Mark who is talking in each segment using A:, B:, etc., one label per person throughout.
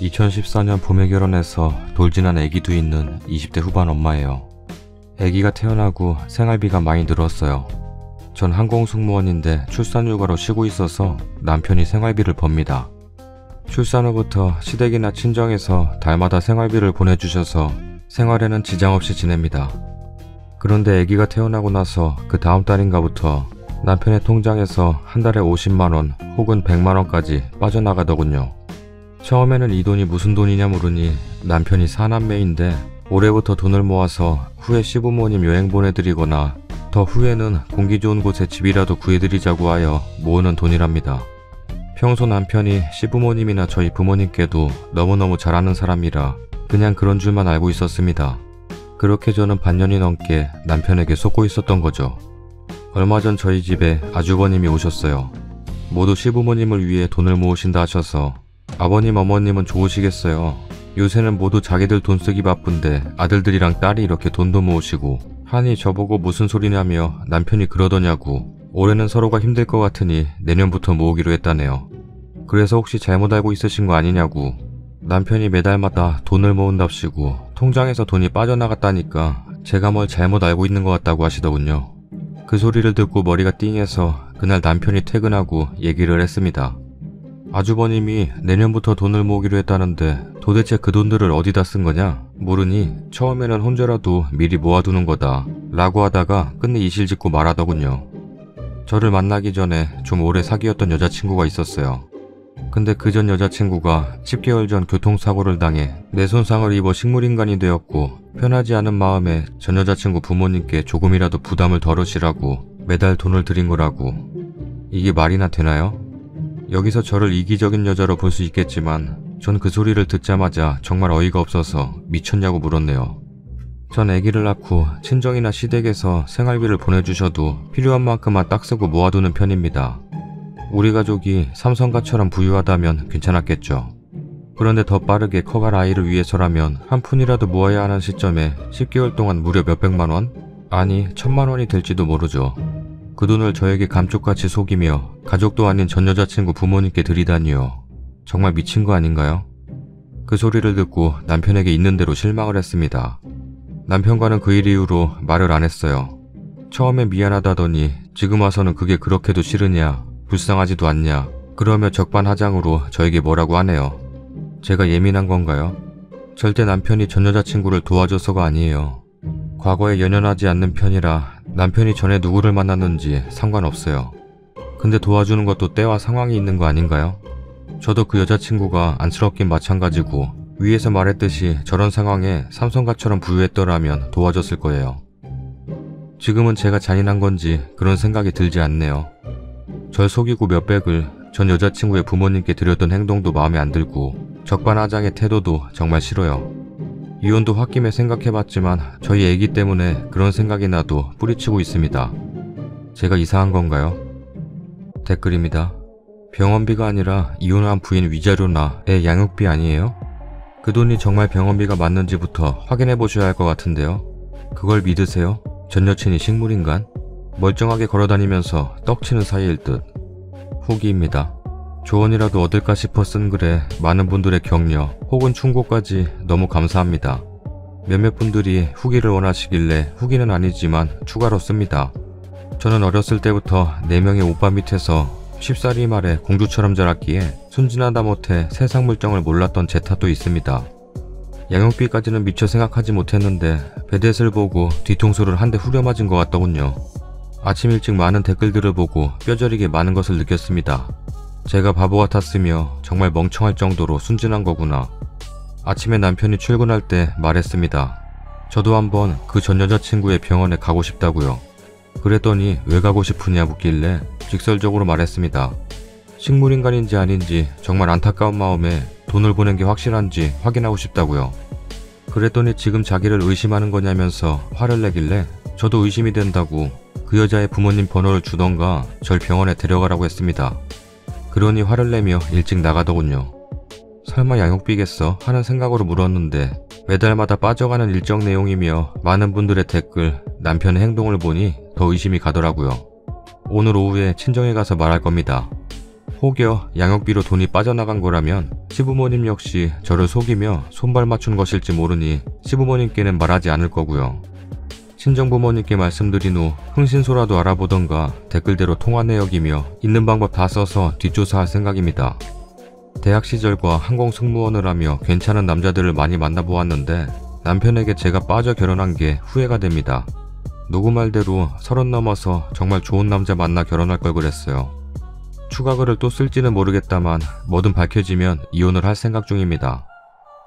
A: 2014년 봄에 결혼해서 돌진한 아기도 있는 20대 후반 엄마예요. 아기가 태어나고 생활비가 많이 늘었어요. 전 항공승무원인데 출산휴가로 쉬고 있어서 남편이 생활비를 법니다. 출산 후부터 시댁이나 친정에서 달마다 생활비를 보내주셔서 생활에는 지장 없이 지냅니다. 그런데 아기가 태어나고 나서 그 다음 달인가부터 남편의 통장에서 한 달에 50만원 혹은 100만원까지 빠져나가더군요. 처음에는 이 돈이 무슨 돈이냐 물으니 남편이 사남매인데 올해부터 돈을 모아서 후에 시부모님 여행 보내드리거나 더 후에는 공기 좋은 곳에 집이라도 구해드리자고 하여 모으는 돈이랍니다. 평소 남편이 시부모님이나 저희 부모님께도 너무너무 잘하는 사람이라 그냥 그런 줄만 알고 있었습니다. 그렇게 저는 반년이 넘게 남편에게 속고 있었던 거죠. 얼마 전 저희 집에 아주버님이 오셨어요. 모두 시부모님을 위해 돈을 모으신다 하셔서 아버님 어머님은 좋으시겠어요. 요새는 모두 자기들 돈 쓰기 바쁜데 아들들이랑 딸이 이렇게 돈도 모으시고 하니 저보고 무슨 소리냐며 남편이 그러더냐고. 올해는 서로가 힘들 것 같으니 내년부터 모으기로 했다네요. 그래서 혹시 잘못 알고 있으신 거 아니냐고. 남편이 매달마다 돈을 모은답시고 통장에서 돈이 빠져나갔다니까 제가 뭘 잘못 알고 있는 것 같다고 하시더군요. 그 소리를 듣고 머리가 띵해서 그날 남편이 퇴근하고 얘기를 했습니다. 아주버님이 내년부터 돈을 모으기로 했다는데 도대체 그 돈들을 어디다 쓴 거냐 물으니 처음에는 혼자라도 미리 모아두는 거다 라고 하다가 끝내 이실직고 말하더군요. 저를 만나기 전에 좀 오래 사귀었던 여자친구가 있었어요. 근데 그 전 여자친구가 10개월 전 교통사고를 당해 뇌손상을 입어 식물인간이 되었고 편하지 않은 마음에 전 여자친구 부모님께 조금이라도 부담을 덜으시라고 매달 돈을 드린 거라고. 이게 말이나 되나요? 여기서 저를 이기적인 여자로 볼 수 있겠지만 전 그 소리를 듣자마자 정말 어이가 없어서 미쳤냐고 물었네요. 전 아기를 낳고 친정이나 시댁에서 생활비를 보내주셔도 필요한 만큼만 딱 쓰고 모아두는 편입니다. 우리 가족이 삼성가처럼 부유하다면 괜찮았겠죠. 그런데 더 빠르게 커갈 아이를 위해서라면 한 푼이라도 모아야 하는 시점에 10개월 동안 무려 몇백만원? 아니 1000만원이 될지도 모르죠. 그 돈을 저에게 감쪽같이 속이며 가족도 아닌 전 여자친구 부모님께 드리다니요. 정말 미친 거 아닌가요? 그 소리를 듣고 남편에게 있는 대로 실망을 했습니다. 남편과는 그 일 이후로 말을 안 했어요. 처음엔 미안하다더니 지금 와서는 그게 그렇게도 싫으냐, 불쌍하지도 않냐 그러며 적반하장으로 저에게 뭐라고 하네요. 제가 예민한 건가요? 절대 남편이 전 여자친구를 도와줘서가 아니에요. 과거에 연연하지 않는 편이라 남편이 전에 누구를 만났는지 상관없어요. 근데 도와주는 것도 때와 상황이 있는 거 아닌가요? 저도 그 여자친구가 안쓰럽긴 마찬가지고 위에서 말했듯이 저런 상황에 삼성가처럼 부유했더라면 도와줬을 거예요. 지금은 제가 잔인한 건지 그런 생각이 들지 않네요. 절 속이고 몇백을 전 여자친구의 부모님께 드렸던 행동도 마음에 안 들고 적반하장의 태도도 정말 싫어요. 이혼도 홧김에 생각해봤지만 저희 애기 때문에 그런 생각이 나도 뿌리치고 있습니다. 제가 이상한 건가요? 댓글입니다. 병원비가 아니라 이혼한 부인 위자료나 애 양육비 아니에요? 그 돈이 정말 병원비가 맞는지부터 확인해보셔야 할 것 같은데요. 그걸 믿으세요? 전 여친이 식물인간? 멀쩡하게 걸어다니면서 떡치는 사이일 듯. 후기입니다. 조언이라도 얻을까 싶어 쓴 글에 많은 분들의 격려 혹은 충고까지 너무 감사합니다. 몇몇 분들이 후기를 원하시길래 후기는 아니지만 추가로 씁니다. 저는 어렸을 때부터 4명의 오빠 밑에서 쉽사리 말에 공주처럼 자랐기에 순진하다 못해 세상 물정을 몰랐던 제 탓도 있습니다. 양육비까지는 미처 생각하지 못했는데 배댓을 보고 뒤통수를 한 대 후려맞은 것 같더군요. 아침 일찍 많은 댓글들을 보고 뼈저리게 많은 것을 느꼈습니다. 제가 바보 같았으며 정말 멍청할 정도로 순진한 거구나. 아침에 남편이 출근할 때 말했습니다. 저도 한번 그 전 여자친구의 병원에 가고 싶다고요. 그랬더니 왜 가고 싶으냐 묻길래 직설적으로 말했습니다. 식물인간인지 아닌지 정말 안타까운 마음에 돈을 보낸 게 확실한지 확인하고 싶다고요. 그랬더니 지금 자기를 의심하는 거냐면서 화를 내길래 저도 의심이 된다고 그 여자의 부모님 번호를 주던가 절 병원에 데려가라고 했습니다. 그러니 화를 내며 일찍 나가더군요. 설마 양육비겠어 하는 생각으로 물었는데 매달마다 빠져가는 일정 내용이며 많은 분들의 댓글, 남편의 행동을 보니 더 의심이 가더라고요. 오늘 오후에 친정에 가서 말할 겁니다. 혹여 양육비로 돈이 빠져나간 거라면 시부모님 역시 저를 속이며 손발 맞춘 것일지 모르니 시부모님께는 말하지 않을 거고요. 친정부모님께 말씀드린 후 흥신소라도 알아보던가 댓글대로 통화내 여기며 있는 방법 다 써서 뒷조사할 생각입니다. 대학 시절과 항공 승무원을 하며 괜찮은 남자들을 많이 만나보았는데 남편에게 제가 빠져 결혼한 게 후회가 됩니다. 누구 말대로 30 넘어서 정말 좋은 남자 만나 결혼할 걸 그랬어요. 추가 글을 또 쓸지는 모르겠다만 뭐든 밝혀지면 이혼을 할 생각 중입니다.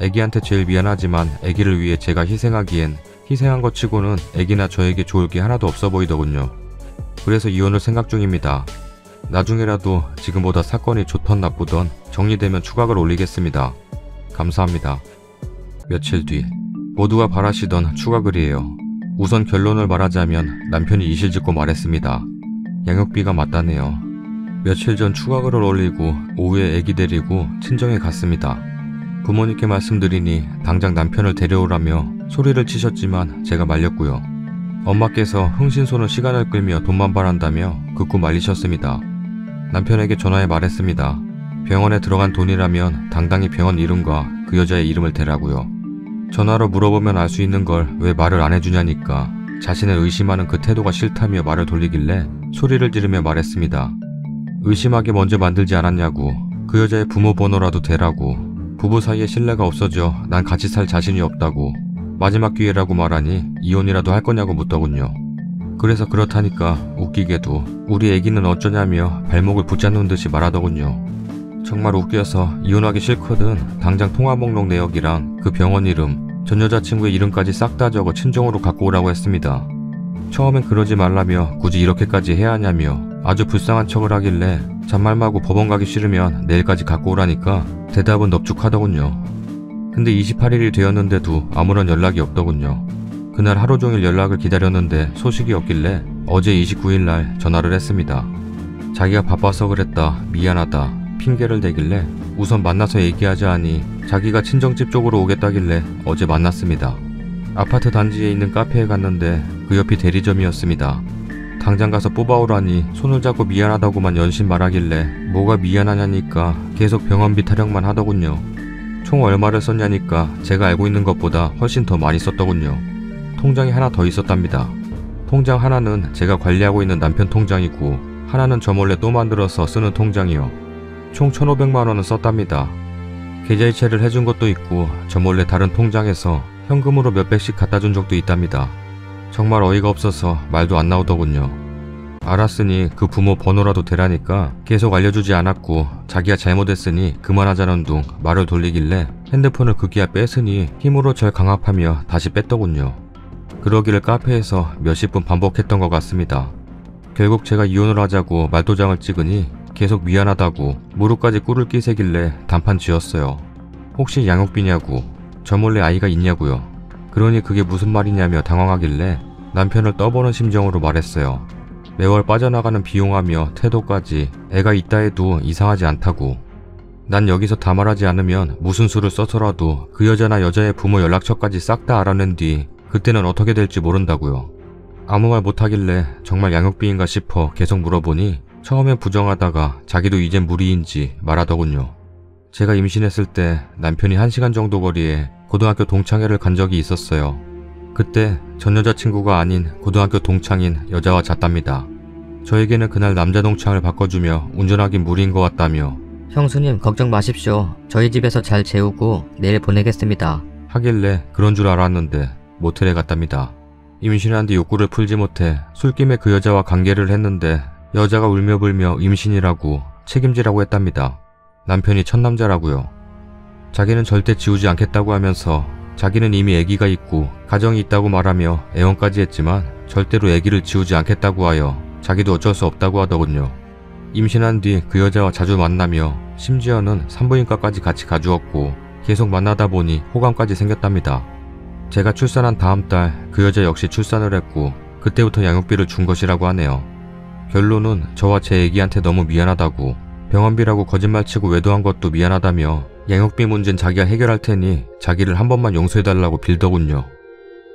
A: 애기한테 제일 미안하지만 애기를 위해 제가 희생하기엔 희생한 것 치고는 애기나 저에게 좋을 게 하나도 없어 보이더군요. 그래서 이혼을 생각 중입니다. 나중에라도 지금보다 사건이 좋던 나쁘던 정리되면 추가글 올리겠습니다. 감사합니다. 며칠 뒤 모두가 바라시던 추가글이에요. 우선 결론을 말하자면 남편이 이실직고 말했습니다. 양육비가 맞다네요. 며칠 전 추가글을 올리고 오후에 애기 데리고 친정에 갔습니다. 부모님께 말씀드리니 당장 남편을 데려오라며 소리를 치셨지만 제가 말렸고요. 엄마께서 흥신소는 시간을 끌며 돈만 바란다며 극구 말리셨습니다. 남편에게 전화해 말했습니다. 병원에 들어간 돈이라면 당당히 병원 이름과 그 여자의 이름을 대라고요. 전화로 물어보면 알 수 있는 걸 왜 말을 안 해주냐니까 자신을 의심하는 그 태도가 싫다며 말을 돌리길래 소리를 지르며 말했습니다. 의심하게 먼저 만들지 않았냐고, 그 여자의 부모 번호라도 대라고, 부부 사이에 신뢰가 없어져 난 같이 살 자신이 없다고, 마지막 기회라고 말하니 이혼이라도 할 거냐고 묻더군요. 그래서 그렇다니까 웃기게도 우리 애기는 어쩌냐며 발목을 붙잡는 듯이 말하더군요. 정말 웃겨서 이혼하기 싫거든 당장 통화 목록 내역이랑 그 병원 이름, 전 여자친구의 이름까지 싹 다 적어 친정으로 갖고 오라고 했습니다. 처음엔 그러지 말라며 굳이 이렇게까지 해야 하냐며 아주 불쌍한 척을 하길래 잔말마고 법원 가기 싫으면 내일까지 갖고 오라니까 대답은 넙죽하더군요. 근데 28일이 되었는데도 아무런 연락이 없더군요. 그날 하루 종일 연락을 기다렸는데 소식이 없길래 어제 29일 날 전화를 했습니다. 자기가 바빠서 그랬다, 미안하다 핑계를 대길래 우선 만나서 얘기하자 하니 자기가 친정집 쪽으로 오겠다길래 어제 만났습니다. 아파트 단지에 있는 카페에 갔는데 그 옆이 대리점이었습니다. 당장 가서 뽑아오라니 손을 잡고 미안하다고만 연신 말하길래 뭐가 미안하냐니까 계속 병원비 타령만 하더군요. 총 얼마를 썼냐니까 제가 알고 있는 것보다 훨씬 더 많이 썼더군요. 통장이 하나 더 있었답니다. 통장 하나는 제가 관리하고 있는 남편 통장이고 하나는 저 몰래 또 만들어서 쓰는 통장이요. 총 1,500만원은 썼답니다. 계좌이체를 해준 것도 있고 저 몰래 다른 통장에서 현금으로 몇백씩 갖다 준 적도 있답니다. 정말 어이가 없어서 말도 안 나오더군요. 알았으니 그 부모 번호라도 대라니까 계속 알려주지 않았고 자기가 잘못했으니 그만하자는 둥 말을 돌리길래 핸드폰을 급기야 뺐으니 힘으로 절 강압하며 다시 뺐더군요. 그러기를 카페에서 몇십 분 반복했던 것 같습니다. 결국 제가 이혼을 하자고 말도장을 찍으니 계속 미안하다고 무릎까지 꿀을 끼세길래 단판 지었어요. 혹시 양육비냐고, 저 몰래 아이가 있냐고요. 그러니 그게 무슨 말이냐며 당황하길래 남편을 떠보는 심정으로 말했어요. 매월 빠져나가는 비용하며 태도까지 애가 있다 해도 이상하지 않다고. 난 여기서 다 말하지 않으면 무슨 수를 써서라도 그 여자나 여자의 부모 연락처까지 싹 다 알아낸 뒤 그때는 어떻게 될지 모른다고요. 아무 말 못하길래 정말 양육비인가 싶어 계속 물어보니 처음엔 부정하다가 자기도 이젠 무리인지 말하더군요. 제가 임신했을 때 남편이 1시간 정도 거리에 고등학교 동창회를 간 적이 있었어요. 그때 전 여자친구가 아닌 고등학교 동창인 여자와 잤답니다. 저에게는 그날 남자 동창을 바꿔주며 운전하긴 무리인 것 같다며
B: 형수님 걱정 마십시오. 저희 집에서 잘 재우고 내일 보내겠습니다.
A: 하길래 그런 줄 알았는데 모텔에 갔답니다. 임신한 뒤 욕구를 풀지 못해 술김에 그 여자와 관계를 했는데 여자가 울며 불며 임신이라고 책임지라고 했답니다. 남편이 첫남자라고요. 자기는 절대 지우지 않겠다고 하면서 자기는 이미 아기가 있고 가정이 있다고 말하며 애원까지 했지만 절대로 아기를 지우지 않겠다고 하여 자기도 어쩔 수 없다고 하더군요. 임신한 뒤 그 여자와 자주 만나며 심지어는 산부인과까지 같이 가주었고 계속 만나다 보니 호감까지 생겼답니다. 제가 출산한 다음 달 그 여자 역시 출산을 했고 그때부터 양육비를 준 것이라고 하네요. 결론은 저와 제 애기한테 너무 미안하다고 병원비라고 거짓말치고 외도한 것도 미안하다며 양육비 문제는 자기가 해결할 테니 자기를 한 번만 용서해달라고 빌더군요.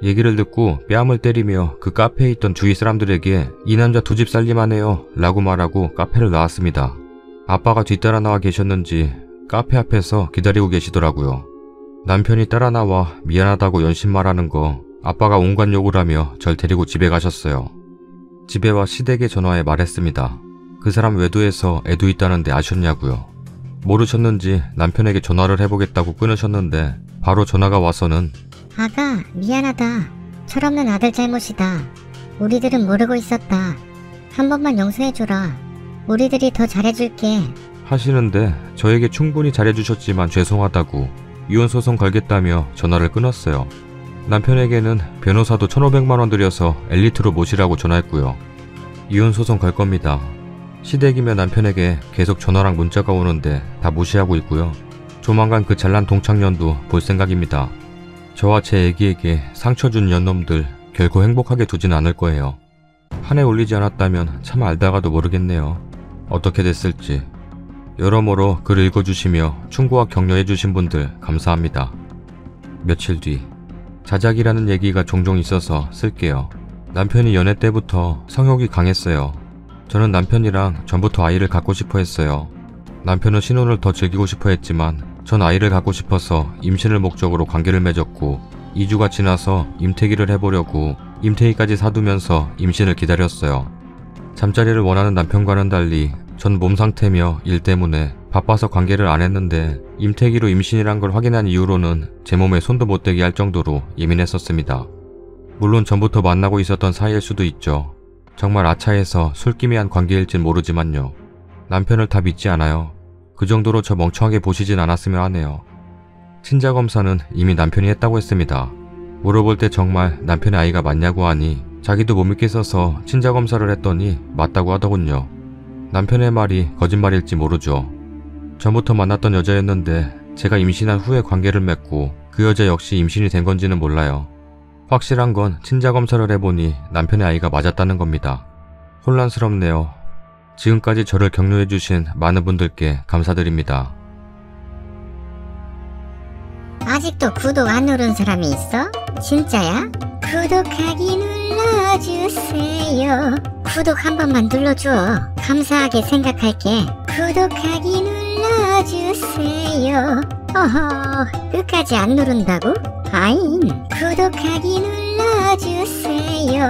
A: 얘기를 듣고 뺨을 때리며 그 카페에 있던 주위 사람들에게 이 남자 2집 살림하네요 라고 말하고 카페를 나왔습니다. 아빠가 뒤따라 나와 계셨는지 카페 앞에서 기다리고 계시더라고요. 남편이 따라 나와 미안하다고 연신 말하는 거 아빠가 온갖 욕을 하며 절 데리고 집에 가셨어요. 집에 와 시댁에 전화해 말했습니다. 그 사람 외도해서 애도 있다는데 아셨냐고요. 모르셨는지 남편에게 전화를 해보겠다고 끊으셨는데 바로 전화가 와서는
C: 아가, 미안하다. 철없는 아들 잘못이다. 우리들은 모르고 있었다. 한 번만 용서해줘라. 우리들이 더 잘해줄게.
A: 하시는데 저에게 충분히 잘해주셨지만 죄송하다고 이혼소송 걸겠다며 전화를 끊었어요. 남편에게는 변호사도 1,500만원 들여서 엘리트로 모시라고 전화했고요. 이혼소송 걸 겁니다. 시댁이며 남편에게 계속 전화랑 문자가 오는데 다 무시하고 있고요. 조만간 그 잘난 동창년도 볼 생각입니다. 저와 제 애기에게 상처 준 년놈들 결코 행복하게 두진 않을 거예요. 한 해 올리지 않았다면 참 알다가도 모르겠네요. 어떻게 됐을지. 여러모로 글 읽어주시며 충고와 격려해주신 분들 감사합니다. 며칠 뒤 자작이라는 얘기가 종종 있어서 쓸게요. 남편이 연애 때부터 성욕이 강했어요. 저는 남편이랑 전부터 아이를 갖고 싶어 했어요. 남편은 신혼을 더 즐기고 싶어 했지만 전 아이를 갖고 싶어서 임신을 목적으로 관계를 맺었고 2주가 지나서 임태기를 해보려고 임태기까지 사두면서 임신을 기다렸어요. 잠자리를 원하는 남편과는 달리 전 몸 상태며 일 때문에 바빠서 관계를 안 했는데 임태기로 임신이란 걸 확인한 이후로는 제 몸에 손도 못 대게 할 정도로 예민했었습니다. 물론 전부터 만나고 있었던 사이일 수도 있죠. 정말 아차해서 술기미한 관계일진 모르지만요. 남편을 다 믿지 않아요. 그 정도로 저 멍청하게 보시진 않았으면 하네요. 친자검사는 이미 남편이 했다고 했습니다. 물어볼 때 정말 남편의 아이가 맞냐고 하니 자기도 못 믿겠어서 친자검사를 했더니 맞다고 하더군요. 남편의 말이 거짓말일지 모르죠. 전부터 만났던 여자였는데 제가 임신한 후에 관계를 맺고 그 여자 역시 임신이 된 건지는 몰라요. 확실한 건 친자검사를 해보니 남편의 아이가 맞았다는 겁니다. 혼란스럽네요. 지금까지 저를 격려해주신 많은 분들께 감사드립니다.
C: 아직도 구독 안 누른 사람이 있어? 진짜야? 구독하기 눌러주세요. 구독 한 번만 눌러줘. 감사하게 생각할게. 구독하기 눌러주세요. 어허, 끝까지 안 누른다고? 아잉, 구독하기 눌러주세요.